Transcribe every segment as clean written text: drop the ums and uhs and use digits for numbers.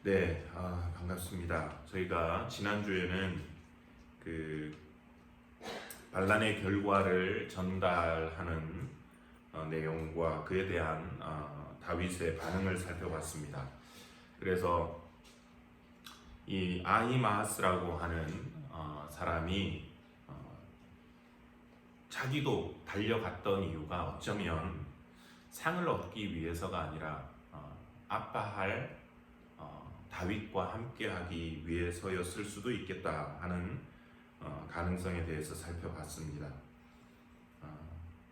네, 반갑습니다. 저희가 지난주에는 그 반란의 결과를 전달하는 내용과 그에 대한 다윗의 반응을 살펴봤습니다. 그래서 이 아히마아스라고 하는 사람이 자기도 달려갔던 이유가 어쩌면 상을 얻기 위해서가 아니라 아빠할 다윗과 함께하기 위해서였을 수도 있겠다 하는 가능성에 대해서 살펴봤습니다.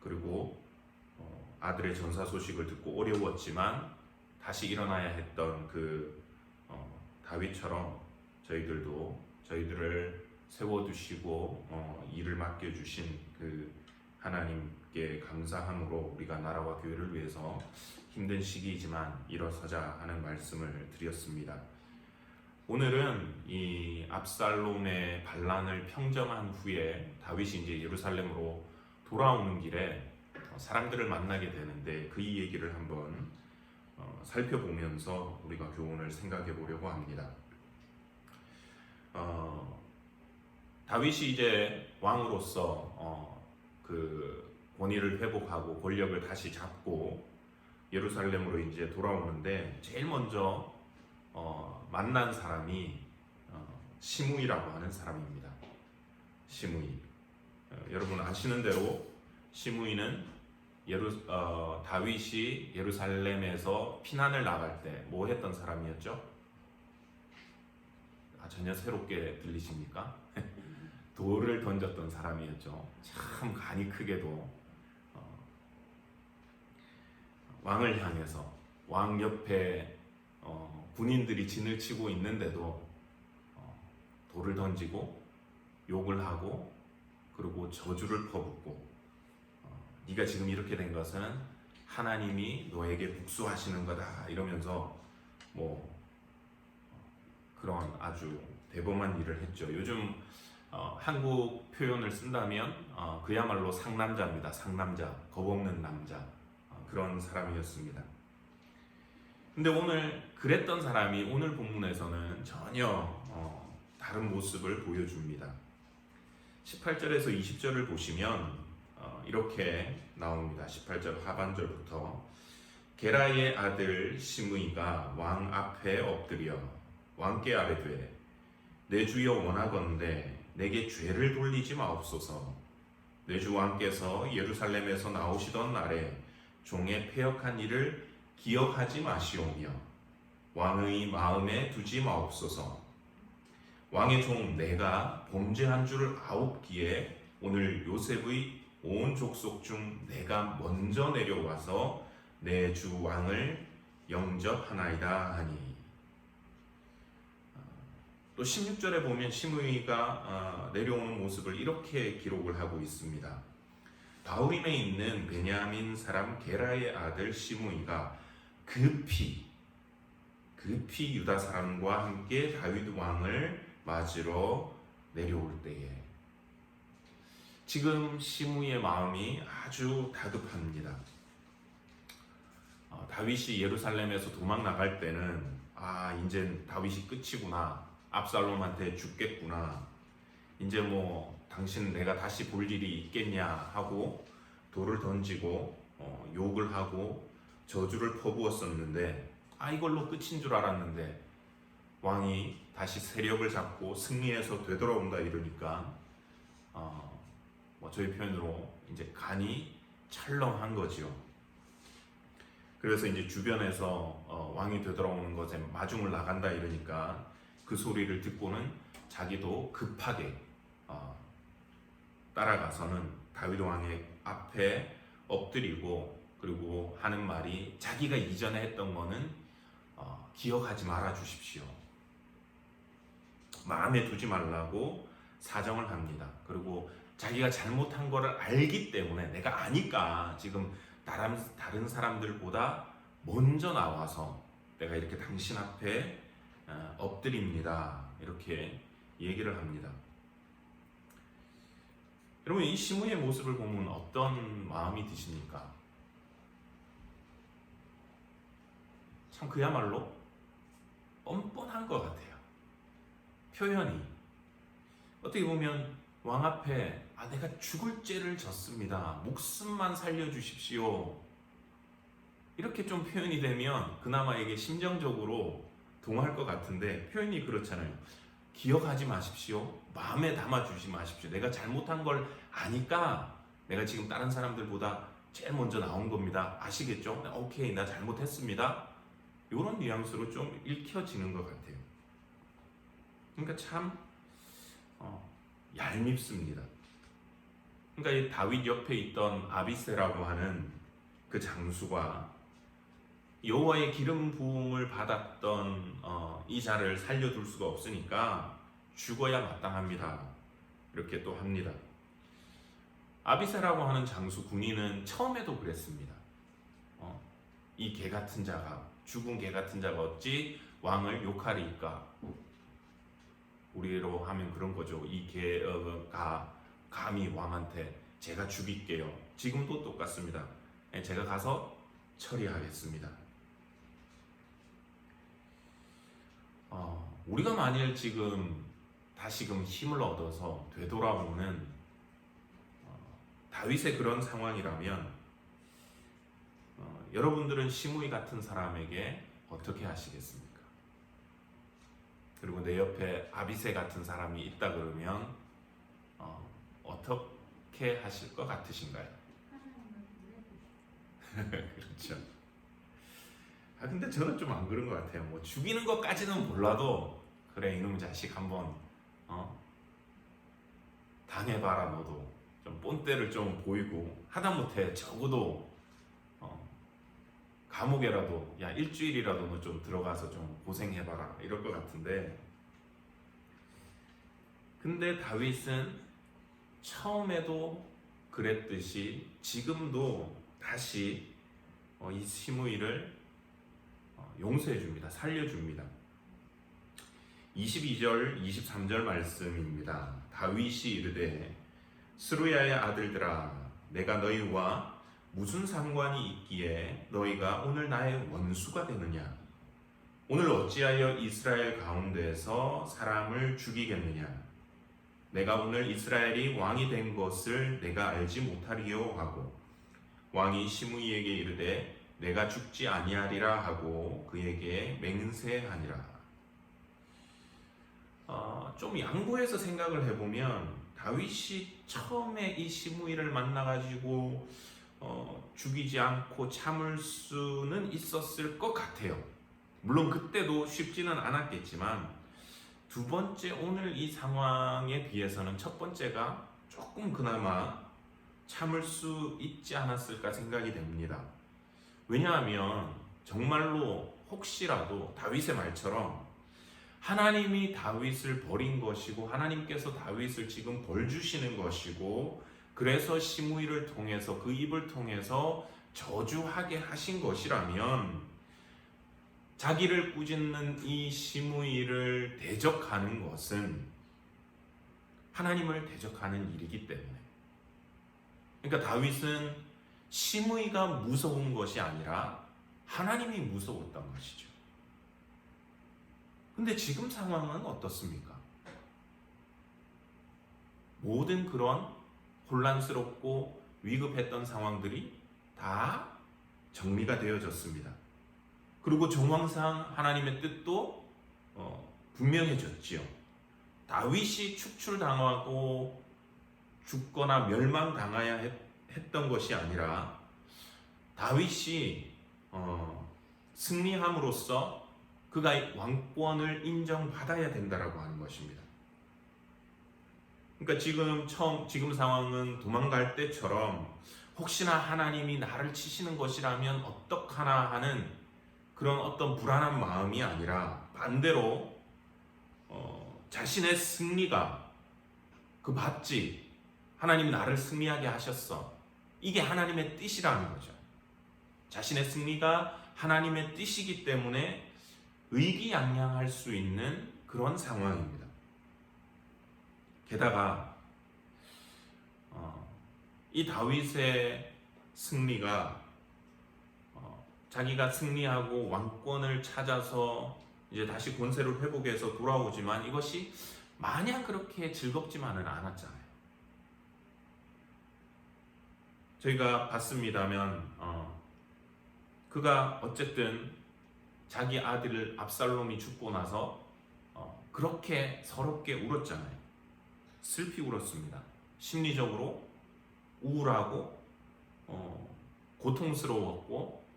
그리고 아들의 전사 소식을 듣고 어려웠지만 다시 일어나야 했던 그 다윗처럼 저희들도 저희들을 세워두시고 일을 맡겨주신 그 하나님께 감사함으로 우리가 나라와 교회를 위해서 힘든 시기이지만 일어서자 하는 말씀을 드렸습니다. 오늘은 이 압살롬의 반란을 평정한 후에 다윗이 이제 예루살렘으로 돌아오는 길에 사람들을 만나게 되는데 그 얘기를 한번 살펴보면서 우리가 교훈을 생각해 보려고 합니다. 다윗이 이제 왕으로서 그 권위를 회복하고 권력을 다시 잡고 예루살렘으로 이제 돌아오는데 제일 먼저 만난 사람이 시므이라고 하는 사람입니다. 시므이. 여러분 아시는 대로 시므이는 다윗이 예루살렘에서 피난을 나갈 때 뭐 했던 사람이었죠? 전혀 새롭게 들리십니까? 돌을 던졌던 사람이었죠. 참 간이 크게도 왕을 향해서 왕 옆에 군인들이 진을 치고 있는데도 돌을 던지고 욕을 하고 그리고 저주를 퍼붓고 네가 지금 이렇게 된 것은 하나님이 너에게 복수하시는 거다 이러면서 뭐 그런 아주 대범한 일을 했죠. 요즘 한국 표현을 쓴다면 그야말로 상남자입니다. 상남자, 겁없는 남자 그런 사람이었습니다. 근데 오늘 그랬던 사람이 오늘 본문에서는 전혀 다른 모습을 보여줍니다. 18절에서 20절을 보시면 이렇게 나옵니다. 18절 하반절부터 게라의 아들 시므이가 왕 앞에 엎드려 왕께 아뢰되 내 주여 원하건대 내게 죄를 돌리지 마옵소서. 내 주 왕께서 예루살렘에서 나오시던 날에 종의 패역한 일을 기억하지 마시오며 왕의 마음에 두지 마옵소서. 왕의 종 내가 범죄한 줄을 아옵기에 오늘 요셉의 온 족속 중 내가 먼저 내려와서 내 주 왕을 영접하나이다 하니. 또 16절에 보면 시므이가 내려오는 모습을 이렇게 기록을 하고 있습니다. 바후림에 있는 베냐민 사람 게라의 아들 시므이가 급히 유다 사람과 함께 다윗 왕을 맞으러 내려올 때에 지금 시므이의 마음이 아주 다급합니다. 다윗이 예루살렘에서 도망 나갈 때는 이제 다윗이 끝이구나. 압살롬한테 죽겠구나. 이제 뭐 당신 내가 다시 볼 일이 있겠냐 하고 돌을 던지고 욕을 하고 저주를 퍼부었었는데 이걸로 끝인 줄 알았는데 왕이 다시 세력을 잡고 승리해서 되돌아온다 이러니까 저희 표현으로 이제 간이 철렁한 거지요. 그래서 이제 주변에서 왕이 되돌아오는 것에 마중을 나간다 이러니까 그 소리를 듣고는 자기도 급하게 따라가서는 다윗 왕의 앞에 엎드리고 그리고 하는 말이 자기가 이전에 했던 거는 기억하지 말아 주십시오. 마음에 두지 말라고 사정을 합니다. 그리고 자기가 잘못한 거를 알기 때문에 내가 아니까 지금 다른 사람들보다 먼저 나와서 내가 이렇게 당신 앞에 엎드립니다. 이렇게 얘기를 합니다. 여러분 이 시므이의 모습을 보면 어떤 마음이 드십니까? 참 그야말로 뻔뻔한 것 같아요. 표현이 어떻게 보면 왕 앞에 내가 죽을 죄를 졌습니다. 목숨만 살려주십시오. 이렇게 좀 표현이 되면 그나마 이게 심정적으로 동할 것 같은데 표현이 그렇잖아요. 기억하지 마십시오. 마음에 담아주지 마십시오. 내가 잘못한 걸 아니까 내가 지금 다른 사람들보다 제일 먼저 나온 겁니다. 아시겠죠? 오케이, 나 잘못했습니다. 이런 뉘앙스로 좀 읽혀지는 것 같아요. 그러니까 참 얄밉습니다. 그러니까 이 다윗 옆에 있던 아비새라고 하는 그 장수가 여호와의 기름 부음을 받았던 이 자를 살려둘 수가 없으니까 죽어야 마땅합니다. 이렇게 또 합니다. 아비새라고 하는 장수 군인은 처음에도 그랬습니다. 이 개 같은 자가, 죽은 개 같은 자가 어찌 왕을 욕하리까? 우리로 하면 그런 거죠. 이 개가 감히 왕한테 제가 죽일게요. 지금도 똑같습니다. 제가 가서 처리하겠습니다. 우리가 만일 지금 다시금 힘을 얻어서 되돌아오는 다윗의 그런 상황이라면 여러분들은 시므이 같은 사람에게 어떻게 하시겠습니까? 그리고 내 옆에 아비새 같은 사람이 있다 그러면 어떻게 하실 것 같으신가요? 그렇죠. 근데 저는 좀 안 그런 것 같아요. 뭐 죽이는 것까지는 몰라도 그래 이놈 자식 한번 당해봐라. 너도 좀 본때를 좀 보이고 하다못해 적어도 감옥에라도 일주일이라도 너 좀 들어가서 좀 고생해봐라 이럴 것 같은데, 근데 다윗은 처음에도 그랬듯이 지금도 다시 이 시므이를 용서해 줍니다. 살려줍니다. 22절 23절 말씀입니다. 다윗이 이르되 스루야의 아들들아 내가 너희와 무슨 상관이 있기에 너희가 오늘 나의 원수가 되느냐? 오늘 어찌하여 이스라엘 가운데에서 사람을 죽이겠느냐? 내가 오늘 이스라엘이 왕이 된 것을 내가 알지 못하리요 하고 왕이 시므이에게 이르되 내가 죽지 아니하리라 하고 그에게 맹세하니라. 좀 양보해서 생각을 해보면 다윗이 처음에 이 시므이를 만나가지고 죽이지 않고 참을 수는 있었을 것 같아요. 물론 그때도 쉽지는 않았겠지만 두 번째 오늘 이 상황에 비해서는 첫 번째가 조금 그나마 참을 수 있지 않았을까 생각이 됩니다. 왜냐하면 정말로 혹시라도 다윗의 말처럼 하나님이 다윗을 버린 것이고 하나님께서 다윗을 지금 벌 주시는 것이고 그래서 시므이를 통해서 그 입을 통해서 저주하게 하신 것이라면 자기를 꾸짖는 이 시므이를 대적하는 것은 하나님을 대적하는 일이기 때문에, 그러니까 다윗은 시므이가 무서운 것이 아니라 하나님이 무서웠던 것이죠. 근데 지금 상황은 어떻습니까? 모든 그런 혼란스럽고 위급했던 상황들이 다 정리가 되어졌습니다. 그리고 정황상 하나님의 뜻도 분명해졌지요. 다윗이 축출당하고 죽거나 멸망당해야 했던 것이 아니라 다윗이 승리함으로써 그가 왕권을 인정받아야 된다라고 하는 것입니다. 그러니까 지금 상황은 도망갈 때처럼 혹시나 하나님이 나를 치시는 것이라면 어떡하나 하는 그런 어떤 불안한 마음이 아니라 반대로 자신의 승리가 맞지, 하나님이 나를 승리하게 하셨어, 이게 하나님의 뜻이라는 거죠. 자신의 승리가 하나님의 뜻이기 때문에 의기양양할 수 있는 그런 상황입니다. 게다가 이 다윗의 승리가 자기가 승리하고 왕권을 찾아서 이제 다시 권세를 회복해서 돌아오지만 이것이 마냥 그렇게 즐겁지만은 않았잖아요. 저희가 봤습니다면 그가 어쨌든 자기 아들 압살롬이 죽고 나서 그렇게 서럽게 울었잖아요. 슬피 울었습니다. 심리적으로 우울하고 고통스러웠고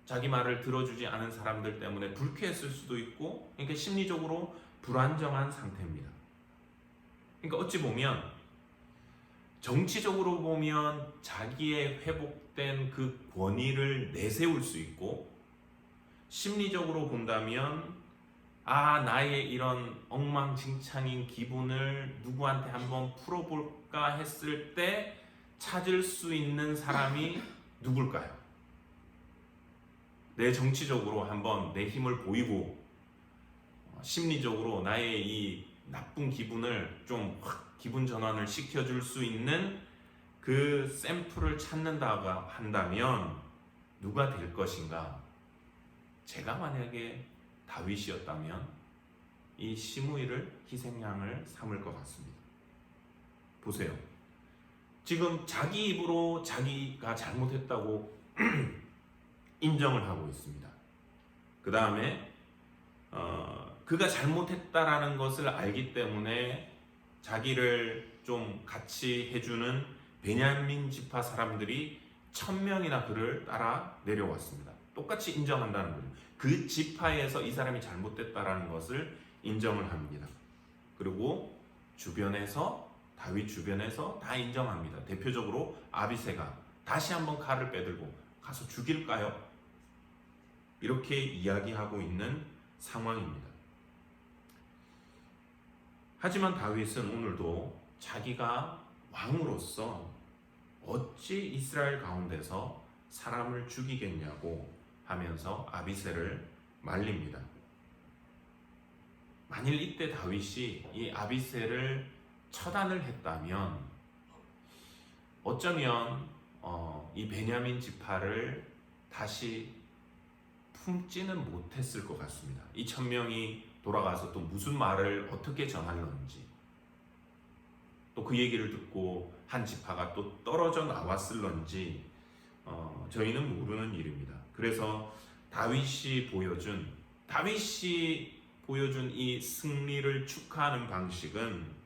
자기 말을 들어주지 않은 사람들 때문에 불쾌했을 수도 있고, 그러니까 심리적으로 불안정한 상태입니다. 그러니까 어찌 보면 정치적으로 보면 자기의 회복된 그 권위를 내세울 수 있고, 심리적으로 본다면 나의 이런 엉망진창인 기분을 누구한테 한번 풀어볼까 했을 때 찾을 수 있는 사람이 누굴까요? 내 정치적으로 한번 내 힘을 보이고 심리적으로 나의 이 나쁜 기분을 좀 확 기분 전환을 시켜줄 수 있는 그 샘플을 찾는다고 한다면 누가 될 것인가? 제가 만약에 다윗이었다면 이 시므이를 희생양을 삼을 것 같습니다. 보세요. 지금 자기 입으로 자기가 잘못했다고 인정을 하고 있습니다. 그 다음에 그가 잘못했다라는 것을 알기 때문에 자기를 좀 같이 해주는 베냐민 지파 사람들이 1000명이나 그를 따라 내려왔습니다. 똑같이 인정한다는 거죠. 그 지파에서 이 사람이 잘못됐다라는 것을 인정을 합니다. 그리고 주변에서, 다윗 주변에서 다 인정합니다. 대표적으로 아비새가 다시 한번 칼을 빼들고 가서 죽일까요? 이렇게 이야기하고 있는 상황입니다. 하지만 다윗은 오늘도 자기가 왕으로서 어찌 이스라엘 가운데서 사람을 죽이겠냐고 하면서 아비새를 말립니다. 만일 이때 다윗이 이 아비새를 처단을 했다면 어쩌면 이 베냐민 지파를 다시 품지는 못했을 것 같습니다. 이 1000명이 돌아가서 또 무슨 말을 어떻게 전할런지, 또 그 얘기를 듣고 한 지파가 또 떨어져 나왔을런지 저희는 모르는 일입니다. 그래서 다윗이 보여준 이 승리를 축하하는 방식은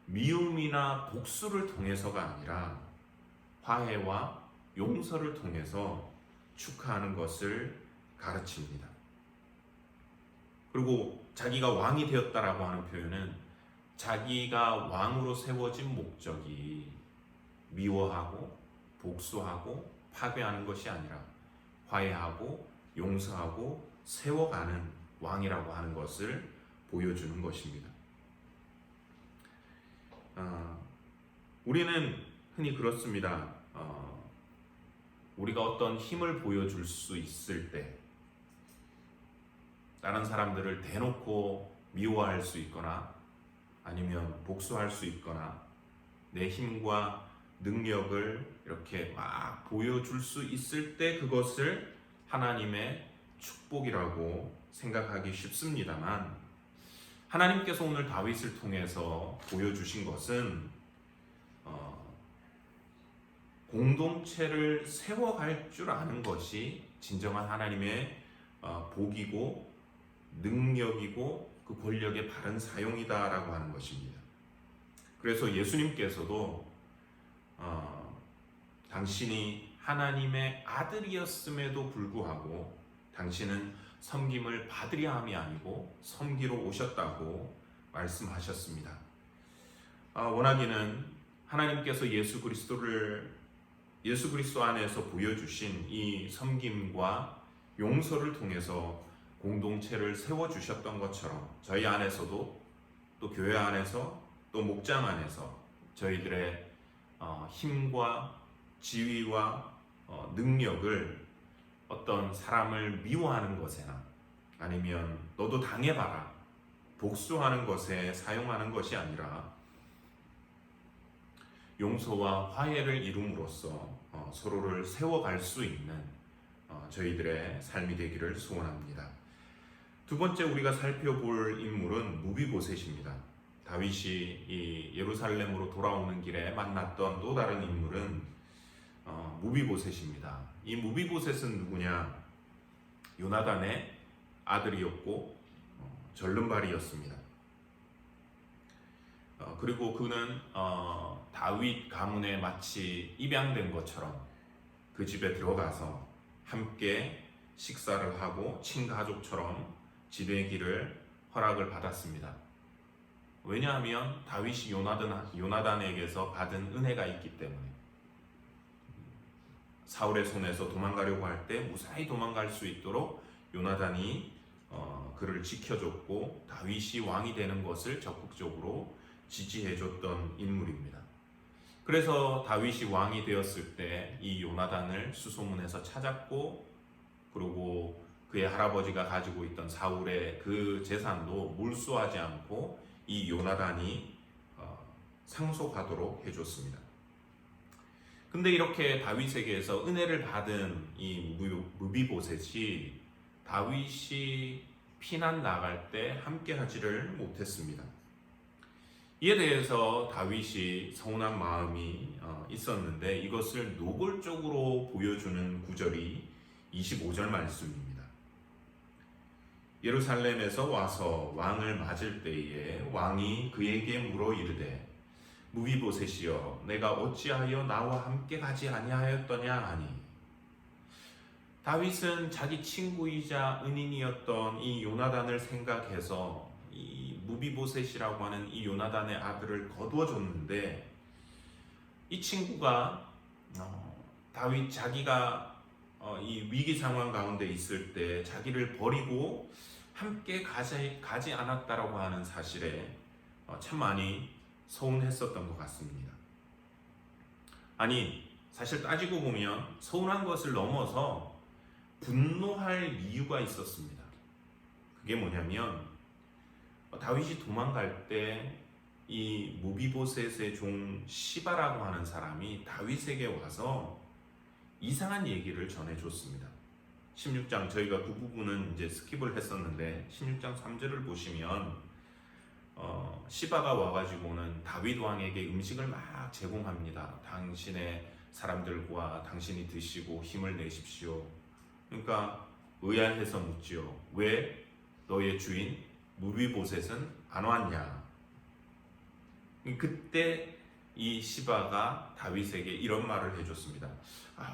미움이나 복수를 통해서가 아니라 화해와 용서를 통해서 축하하는 것을 가르칩니다. 그리고 자기가 왕이 되었다라고 하는 표현은 자기가 왕으로 세워진 목적이 미워하고 복수하고 파괴하는 것이 아니라 화해하고 용서하고 세워가는 왕이라고 하는 것을 보여주는 것입니다. 우리는 흔히 그렇습니다. 우리가 어떤 힘을 보여줄 수 있을 때 다른 사람들을 대놓고 미워할 수 있거나 아니면 복수할 수 있거나 내 힘과 능력을 이렇게 막 보여줄 수 있을 때 그것을 하나님의 축복이라고 생각하기 쉽습니다만, 하나님께서 오늘 다윗을 통해서 보여주신 것은 공동체를 세워갈 줄 아는 것이 진정한 하나님의 복이고 능력이고 그 권력의 바른 사용이다라고 하는 것입니다. 그래서 예수님께서도 당신이 하나님의 아들이었음에도 불구하고 당신은 섬김을 받으려 함이 아니고 섬기러 오셨다고 말씀하셨습니다. 원하기는 하나님께서 예수 그리스도 안에서 보여주신 이 섬김과 용서를 통해서 공동체를 세워주셨던 것처럼 저희 안에서도, 또 교회 안에서, 또 목장 안에서 저희들의 힘과 지위와 능력을 어떤 사람을 미워하는 것에나 아니면 너도 당해봐라, 복수하는 것에 사용하는 것이 아니라 용서와 화해를 이룸으로써 서로를 세워갈 수 있는 저희들의 삶이 되기를 소원합니다. 두 번째 우리가 살펴볼 인물은 무비보셋입니다. 다윗이 이 예루살렘으로 돌아오는 길에 만났던 또 다른 인물은 무비보셋입니다. 이 무비보셋은 누구냐? 요나단의 아들이었고 절름발이었습니다. 그리고 그는 다윗 가문에 마치 입양된 것처럼 그 집에 들어가서 함께 식사를 하고 친가족처럼 지내기를 허락을 받았습니다. 왜냐하면 다윗이 요나단에게서 받은 은혜가 있기 때문에 사울의 손에서 도망가려고 할 때 무사히 도망갈 수 있도록 요나단이 그를 지켜줬고 다윗이 왕이 되는 것을 적극적으로 지지해줬던 인물입니다. 그래서 다윗이 왕이 되었을 때 이 요나단을 수소문해서 찾았고, 그리고 그의 할아버지가 가지고 있던 사울의 그 재산도 몰수하지 않고 이 요나단이 상속하도록 해줬습니다. 근데 이렇게 다윗에게서 은혜를 받은 이 무비보셋이 다윗이 피난 나갈 때 함께 하지를 못했습니다. 이에 대해서 다윗이 서운한 마음이 있었는데 이것을 노골적으로 보여주는 구절이 25절 말씀입니다. 예루살렘에서 와서 왕을 맞을 때에 왕이 그에게 물어 이르되 무비보셋이여 내가 어찌하여 나와 함께 가지 아니하였더냐 하니, 다윗은 자기 친구이자 은인이었던 이 요나단을 생각해서 이 무비보셋이라고 하는 이 요나단의 아들을 거두어줬는데, 이 친구가 다윗 자기가 이 위기 상황 가운데 있을 때 자기를 버리고 함께 가지 않았다라고 하는 사실에 참 많이 서운했었던 것 같습니다. 아니, 사실 따지고 보면 서운한 것을 넘어서 분노할 이유가 있었습니다. 그게 뭐냐면 다윗이 도망갈 때 이 무비보셋의 종 시바라고 하는 사람이 다윗에게 와서 이상한 얘기를 전해줬습니다. 16장, 저희가 그 부분은 이제 스킵을 했었는데 16장 3절을 보시면 시바가 와가지고는 다윗 왕에게 음식을 막 제공합니다. 당신의 사람들과 당신이 드시고 힘을 내십시오. 그러니까 의아해서 묻지요. 왜 너의 주인 무비보셋은 안 왔냐? 그때 이 시바가 다윗에게 이런 말을 해줬습니다.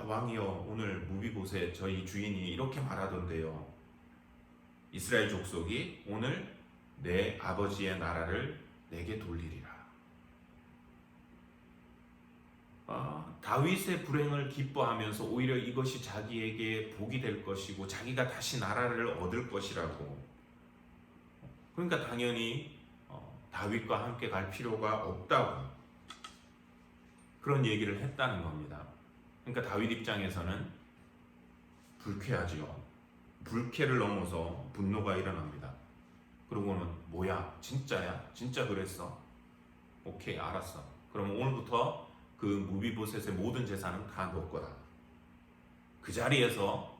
왕이여, 오늘 무비보셋 저희 주인이 이렇게 말하던데요. 이스라엘 족속이 오늘 내 아버지의 나라를 내게 돌리리라. 다윗의 불행을 기뻐하면서 오히려 이것이 자기에게 복이 될 것이고 자기가 다시 나라를 얻을 것이라고. 그러니까 당연히 다윗과 함께 갈 필요가 없다고 그런 얘기를 했다는 겁니다. 그러니까 다윗 입장에서는 불쾌하지요. 불쾌를 넘어서 분노가 일어납니다. 그러고는 뭐야? 진짜야? 진짜 그랬어? 오케이, 알았어. 그럼 오늘부터 그 무비보셋의 모든 재산은 다 너 거다. 그 자리에서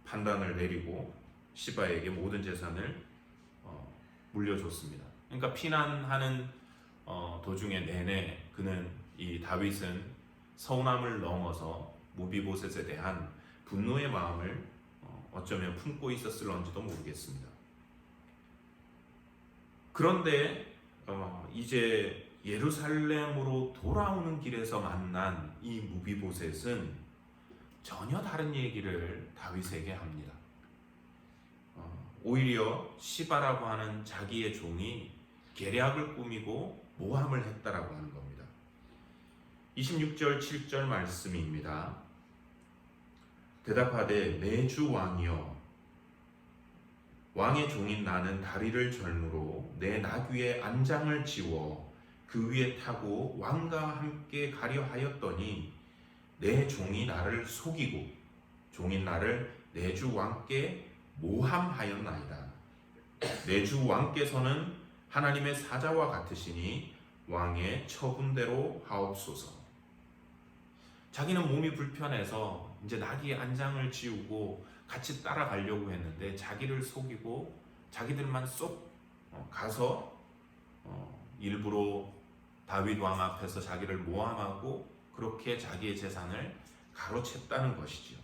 판단을 내리고 시바에게 모든 재산을 물려줬습니다. 그러니까 피난하는 도중에 내내 이 다윗은 서운함을 넘어서 무비보셋에 대한 분노의 마음을 어쩌면 품고 있었을런지도 모르겠습니다. 그런데 이제 예루살렘으로 돌아오는 길에서 만난 이 무비보셋은 전혀 다른 얘기를 다윗에게 합니다. 오히려 시바라고 하는 자기의 종이 계략을 꾸미고 모함을 했다라고 하는 겁니다. 26절 7절 말씀입니다. 대답하되 내 주 왕이여, 왕의 종인 나는 다리를 절므로 내 나귀의 안장을 지워 그 위에 타고 왕과 함께 가려 하였더니 내 종이 나를 속이고 종인 나를 내 주 왕께 모함하였나이다. 내 주 왕께서는 하나님의 사자와 같으시니 왕의 처분대로 하옵소서. 자기는 몸이 불편해서 이제 나귀의 안장을 지우고 같이 따라가려고 했는데 자기를 속이고 자기들만 쏙 가서 일부러 다윗 왕 앞에서 자기를 모함하고 그렇게 자기의 재산을 가로챘다는 것이죠.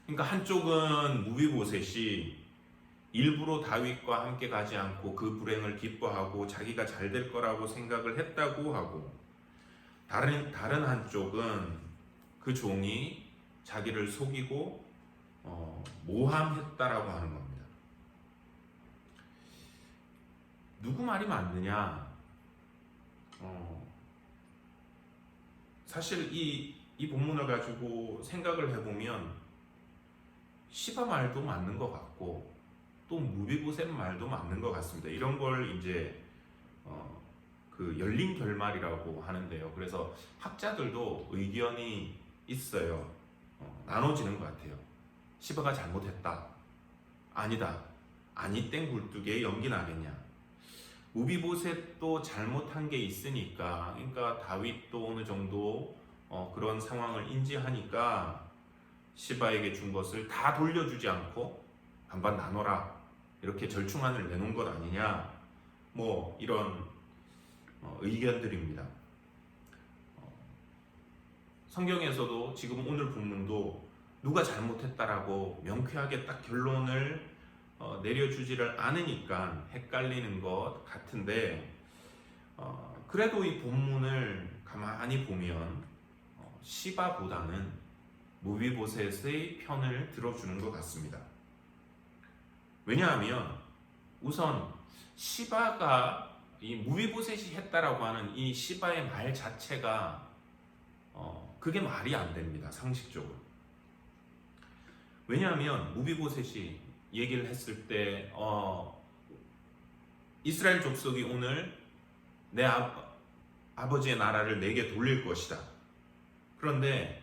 그러니까 한쪽은 무비보셋이 일부러 다윗과 함께 가지 않고 그 불행을 기뻐하고 자기가 잘 될 거라고 생각을 했다고 하고, 다른 한쪽은 그 종이 자기를 속이고 모함했다라고 하는 겁니다. 누구 말이 맞느냐? 사실 이 본문을 가지고 생각을 해보면 시바 말도 맞는 것 같고 또 무비보셋 말도 맞는 것 같습니다. 이런 걸 이제 그 열린 결말이라고 하는데요. 그래서 학자들도 의견이 있어요. 나눠지는 것 같아요. 시바가 잘못했다. 아니다. 아니 땡 굴뚝에 연기 나겠냐. 무비보셋도 잘못한 게 있으니까, 그러니까 다윗도 어느 정도 그런 상황을 인지하니까 시바에게 준 것을 다 돌려주지 않고 반반 나눠라 이렇게 절충안을 내놓은 것 아니냐, 뭐 이런 의견들입니다. 성경에서도 지금 오늘 본문도 누가 잘못했다라고 명쾌하게 딱 결론을 내려주지를 않으니까 헷갈리는 것 같은데, 그래도 이 본문을 가만히 보면 시바보다는 무비보셋의 편을 들어주는 것 같습니다. 왜냐하면 우선 시바가 이 무비보셋이 했다라고 하는 이 시바의 말 자체가 그게 말이 안 됩니다. 상식적으로. 왜냐하면 무비보셋이 얘기를 했을 때 이스라엘 족속이 오늘 내 아버지의 나라를 내게 돌릴 것이다. 그런데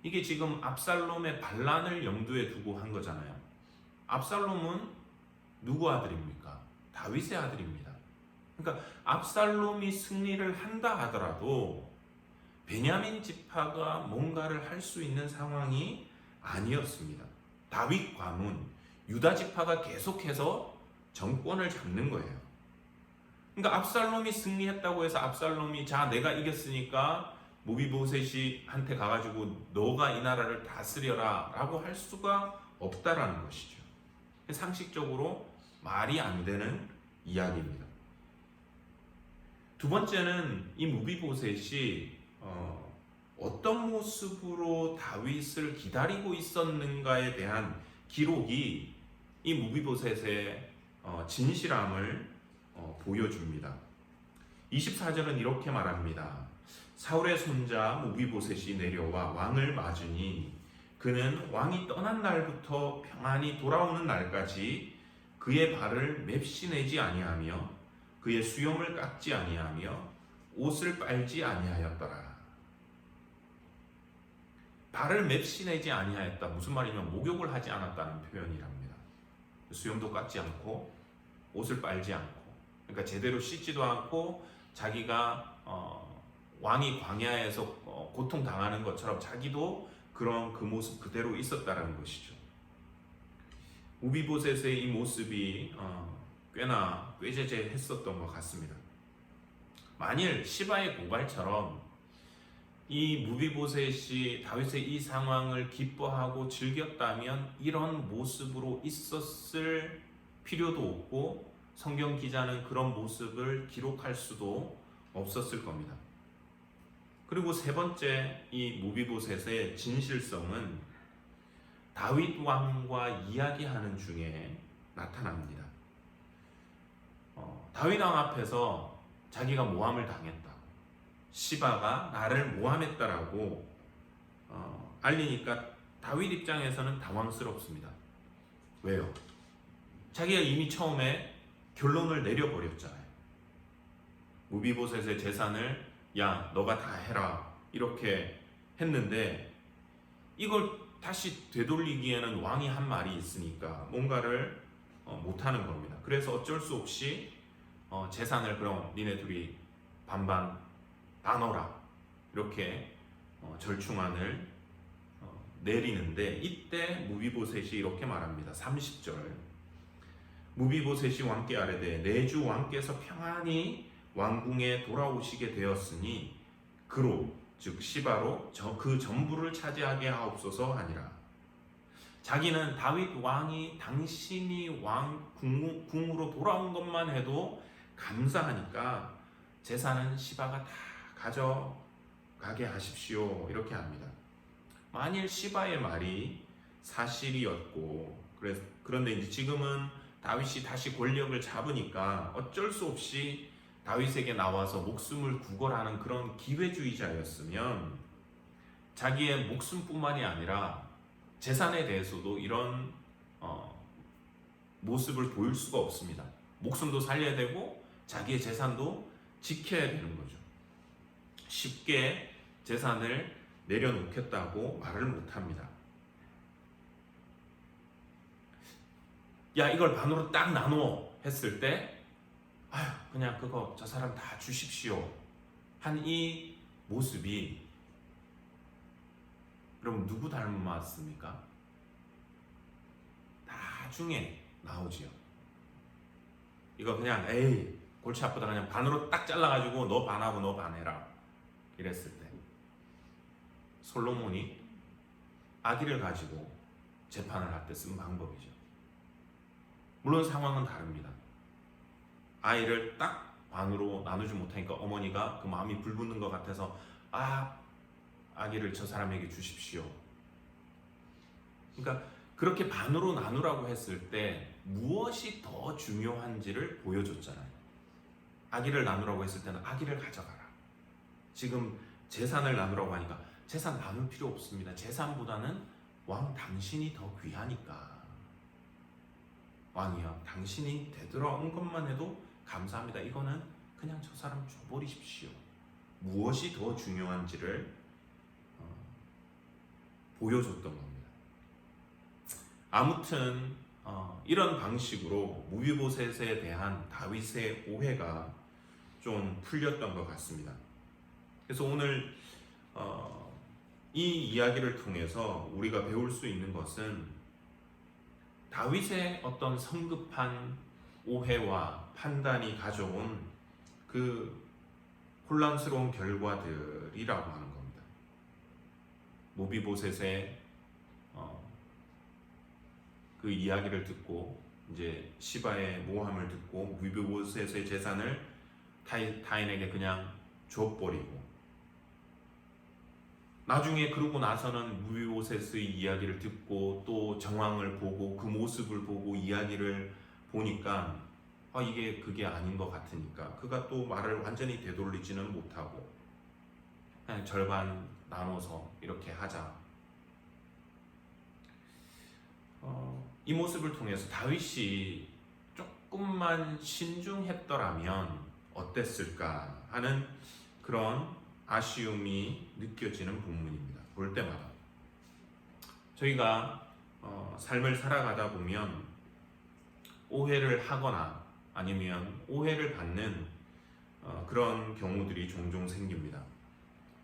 이게 지금 압살롬의 반란을 염두에 두고 한 거잖아요. 압살롬은 누구 아들입니까? 다윗의 아들입니다. 그러니까 압살롬이 승리를 한다 하더라도 베냐민 지파가 뭔가를 할 수 있는 상황이 아니었습니다. 다윗 과문, 유다 지파가 계속해서 정권을 잡는 거예요. 그러니까 압살롬이 승리했다고 해서 압살롬이 자 내가 이겼으니까 무비보셋이 한테 가가지고 너가 이 나라를 다스려라 라고 할 수가 없다라는 것이죠. 상식적으로 말이 안 되는 이야기입니다. 두 번째는 이 무비보셋이 어떤 모습으로 다윗을 기다리고 있었는가에 대한 기록이 이 무비보셋의 진실함을 보여줍니다. 24절은 이렇게 말합니다. 사울의 손자 무비보셋이 내려와 왕을 맞으니 그는 왕이 떠난 날부터 평안히 돌아오는 날까지 그의 발을 맵시내지 아니하며 그의 수염을 깎지 아니하며 옷을 빨지 아니하였더라. 발을 맵시내지 아니하였다. 무슨 말이냐면 목욕을 하지 않았다는 표현이랍니다. 수염도 깎지 않고 옷을 빨지 않고, 그러니까 제대로 씻지도 않고 자기가 왕이 광야에서 고통당하는 것처럼 자기도 그런 그 모습 그대로 있었다는 것이죠. 무비보셋의 이 모습이 꽤나 꾀죄죄했었던 것 같습니다. 만일 시바의 고발처럼 이 무비보셋이 다윗의 이 상황을 기뻐하고 즐겼다면 이런 모습으로 있었을 필요도 없고 성경 기자는 그런 모습을 기록할 수도 없었을 겁니다. 그리고 세 번째, 이 무비보셋의 진실성은 다윗 왕과 이야기하는 중에 나타납니다. 다윗 왕 앞에서 자기가 모함을 당했다, 시바가 나를 모함했다라고 알리니까 다윗 입장에서는 당황스럽습니다. 왜요? 자기가 이미 처음에 결론을 내려버렸잖아요. 무비보셋의 재산을 야 너가 다 해라 이렇게 했는데 이걸 다시 되돌리기에는 왕이 한 말이 있으니까 뭔가를 못하는 겁니다. 그래서 어쩔 수 없이 재산을 그럼 니네 둘이 반반 나눠라 이렇게 절충안을 내리는데 이때 무비보셋이 이렇게 말합니다. 30절. 무비보셋이 왕께 아뢰되 내 주 왕께서 평안히 왕궁에 돌아오시게 되었으니 그로 즉 시바로 그 전부를 차지하게 하옵소서 하니라. 자기는 다윗 왕이 당신이 궁으로 돌아온 것만 해도 감사하니까 재산은 시바가 다 가져가게 하십시오 이렇게 합니다. 만일 시바의 말이 사실이었고 그런데 이제 지금은 다윗이 다시 권력을 잡으니까 어쩔 수 없이 다윗에게 나와서 목숨을 구걸하는 그런 기회주의자였으면 자기의 목숨뿐만이 아니라 재산에 대해서도 이런 모습을 보일 수가 없습니다. 목숨도 살려야 되고 자기의 재산도 지켜야 되는 거죠. 쉽게 재산을 내려놓겠다고 말을 못합니다. 야, 이걸 반으로 딱 나눠 했을 때 아휴 그냥 그거 저 사람 다 주십시오 한 이 모습이 여러분 누구 닮았습니까? 나중에 나오지요. 이거 그냥 에이 골치 아프다 그냥 반으로 딱 잘라가지고 너 반하고 너 반해라 이랬을 때 솔로몬이 아기를 가지고 재판을 할 때 쓴 방법이죠. 물론 상황은 다릅니다. 아이를 딱 반으로 나누지 못하니까 어머니가 그 마음이 불붙는 것 같아서 아기를 저 사람에게 주십시오. 그러니까 그렇게 반으로 나누라고 했을 때 무엇이 더 중요한지를 보여줬잖아요. 아기를 나누라고 했을 때는 아기를 가져가라. 지금 재산을 나누라고 하니까 재산 나눌 필요 없습니다. 재산보다는 왕 당신이 더 귀하니까. 왕이여 당신이 되돌아온 것만 해도 감사합니다. 이거는 그냥 저 사람 줘버리십시오. 무엇이 더 중요한지를 보여줬던 겁니다. 아무튼 이런 방식으로 무비보셋에 대한 다윗의 오해가 좀 풀렸던 것 같습니다. 그래서 오늘 이 이야기를 통해서 우리가 배울 수 있는 것은 다윗의 어떤 성급한 오해와 판단이 가져온 그 혼란스러운 결과들이라고 하는 겁니다. 무비보셋의 그 이야기를 듣고 이제 시바의 모함을 듣고 무비보셋의 재산을 타인에게 그냥 줘버리고 나중에 그러고 나서는 무비보셋의 이야기를 듣고 또 정황을 보고 그 모습을 보고 이야기를 보니까 이게 그게 아닌 것 같으니까 그가 또 말을 완전히 되돌리지는 못하고 그냥 절반 나눠서 이렇게 하자. 이 모습을 통해서 다윗이 조금만 신중했더라면 어땠을까 하는 그런 아쉬움이 느껴지는 부분입니다. 볼 때마다 저희가 삶을 살아가다 보면 오해를 하거나 아니면 오해를 받는 그런 경우들이 종종 생깁니다.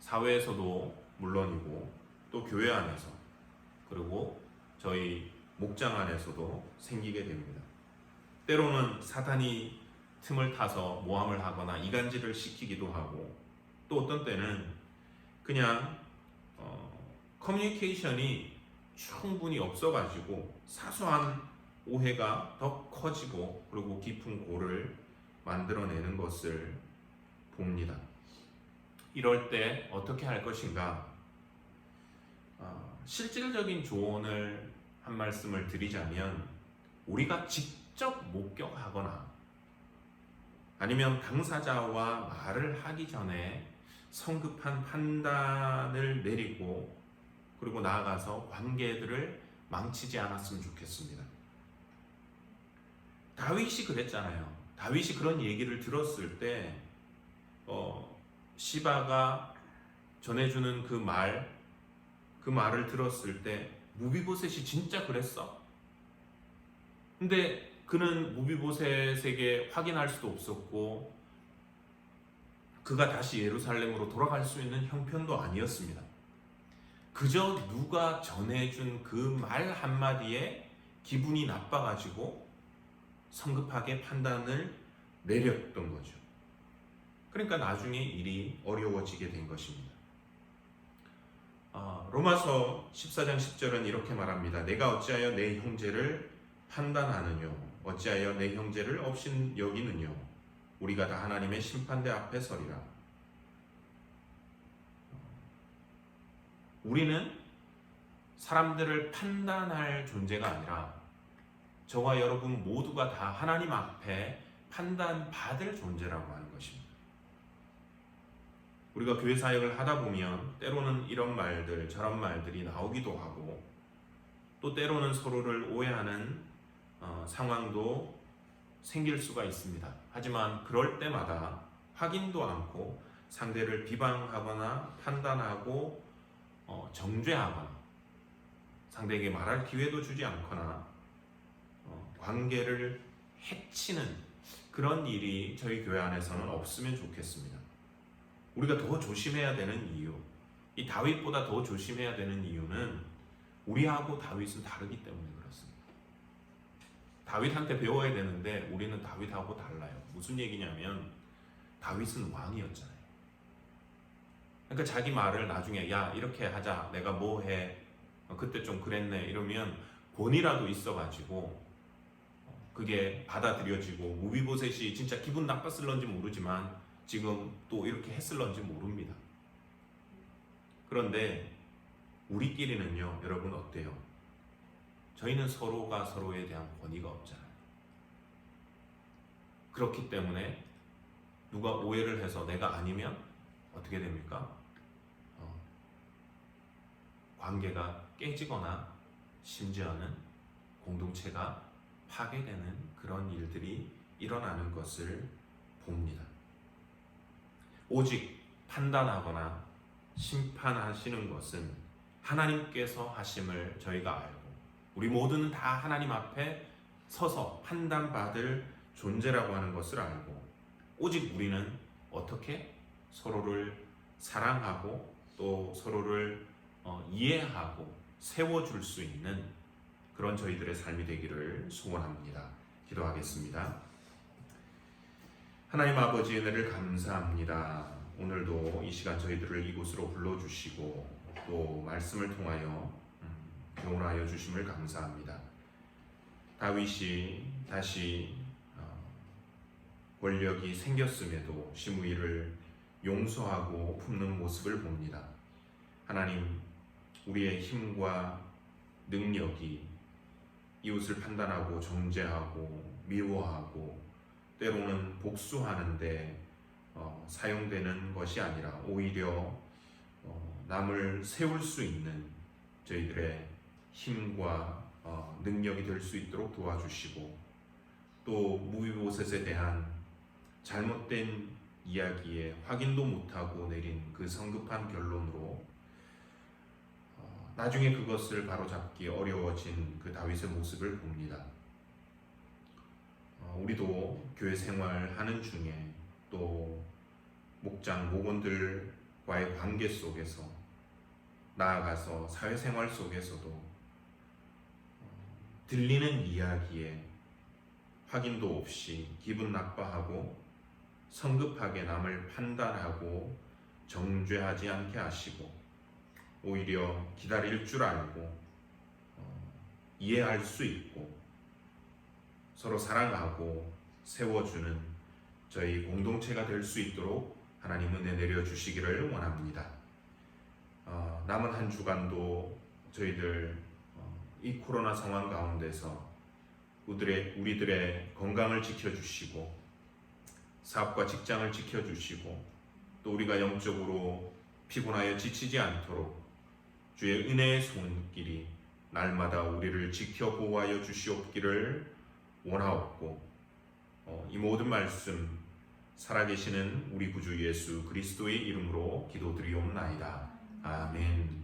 사회에서도 물론이고 또 교회 안에서 그리고 저희 목장 안에서도 생기게 됩니다. 때로는 사탄이 틈을 타서 모함을 하거나 이간질을 시키기도 하고 또 어떤 때는 그냥 커뮤니케이션이 충분히 없어가지고 사소한 오해가 더 커지고 그리고 깊은 골을 만들어내는 것을 봅니다. 이럴 때 어떻게 할 것인가? 실질적인 조언을 한 말씀을 드리자면 우리가 직접 목격하거나 아니면 당사자와 말을 하기 전에 성급한 판단을 내리고 그리고 나아가서 관계들을 망치지 않았으면 좋겠습니다. 다윗이 그랬잖아요. 다윗이 그런 얘기를 들었을 때 시바가 전해주는 그 말을 들었을 때 무비보셋이 진짜 그랬어? 근데 그는 무비보셋에게 확인할 수도 없었고 그가 다시 예루살렘으로 돌아갈 수 있는 형편도 아니었습니다. 그저 누가 전해준 그 말 한마디에 기분이 나빠가지고 성급하게 판단을 내렸던 거죠. 그러니까 나중에 일이 어려워지게 된 것입니다. 로마서 14장 10절은 이렇게 말합니다. 내가 어찌하여 내 형제를 판단하느뇨? 어찌하여 내 형제를 업신 여기느뇨? 우리가 다 하나님의 심판대 앞에 서리라. 우리는 사람들을 판단할 존재가 아니라 저와 여러분 모두가 다 하나님 앞에 판단받을 존재라고 하는 것입니다. 우리가 교회 사역을 하다 보면 때로는 이런 말들 저런 말들이 나오기도 하고 또 때로는 서로를 오해하는 상황도 생길 수가 있습니다. 하지만 그럴 때마다 확인도 않고 상대를 비방하거나 판단하고 정죄하거나 상대에게 말할 기회도 주지 않거나 관계를 해치는 그런 일이 저희 교회 안에서는 없으면 좋겠습니다. 우리가 더 조심해야 되는 이유, 이 다윗보다 더 조심해야 되는 이유는 우리하고 다윗은 다르기 때문에 그렇습니다. 다윗한테 배워야 되는데 우리는 다윗하고 달라요. 무슨 얘기냐면 다윗은 왕이었잖아요. 그러니까 자기 말을 나중에 야 이렇게 하자, 내가 뭐 해, 그때 좀 그랬네 이러면 본이라도 있어가지고 그게 받아들여지고 무비보셋이 진짜 기분 나빴을런지 모르지만 지금 또 이렇게 했을런지 모릅니다. 그런데 우리끼리는요, 여러분 어때요? 저희는 서로가 서로에 대한 권위가 없잖아요. 그렇기 때문에 누가 오해를 해서 내가 아니면 어떻게 됩니까? 관계가 깨지거나 심지어는 공동체가 파괴되는 그런 일들이 일어나는 것을 봅니다. 오직 판단하거나 심판하시는 것은 하나님께서 하심을 저희가 알고 우리 모두는 다 하나님 앞에 서서 판단받을 존재라고 하는 것을 알고 오직 우리는 어떻게 서로를 사랑하고 또 서로를 이해하고 세워줄 수 있는 그런 저희들의 삶이 되기를 소원합니다. 기도하겠습니다. 하나님 아버지 은혜를 감사합니다. 오늘도 이 시간 저희들을 이곳으로 불러주시고 또 말씀을 통하여 교훈하여 주심을 감사합니다. 다윗이 다시 권력이 생겼음에도 시므이를 용서하고 품는 모습을 봅니다. 하나님, 우리의 힘과 능력이 이웃을 판단하고 정죄하고 미워하고 때로는 복수하는데 사용되는 것이 아니라 오히려 남을 세울 수 있는 저희들의 힘과 능력이 될 수 있도록 도와주시고 또 무비보셋에 대한 잘못된 이야기에 확인도 못하고 내린 그 성급한 결론으로 나중에 그것을 바로잡기 어려워진 그 다윗의 모습을 봅니다. 우리도 교회 생활하는 중에 또 목장, 목원들과의 관계 속에서 나아가서 사회생활 속에서도 들리는 이야기에 확인도 없이 기분 나빠하고 성급하게 남을 판단하고 정죄하지 않게 하시고 오히려 기다릴 줄 알고 이해할 수 있고 서로 사랑하고 세워주는 저희 공동체가 될 수 있도록 하나님 은혜 내려주시기를 원합니다. 남은 한 주간도 저희들 이 코로나 상황 가운데서 우리들의 건강을 지켜주시고 사업과 직장을 지켜주시고 또 우리가 영적으로 피곤하여 지치지 않도록 주의 은혜의 손길이 날마다 우리를 지켜 보호하여 주시옵기를 원하옵고 이 모든 말씀 살아계시는 우리 구주 예수 그리스도의 이름으로 기도드리옵나이다. 아멘.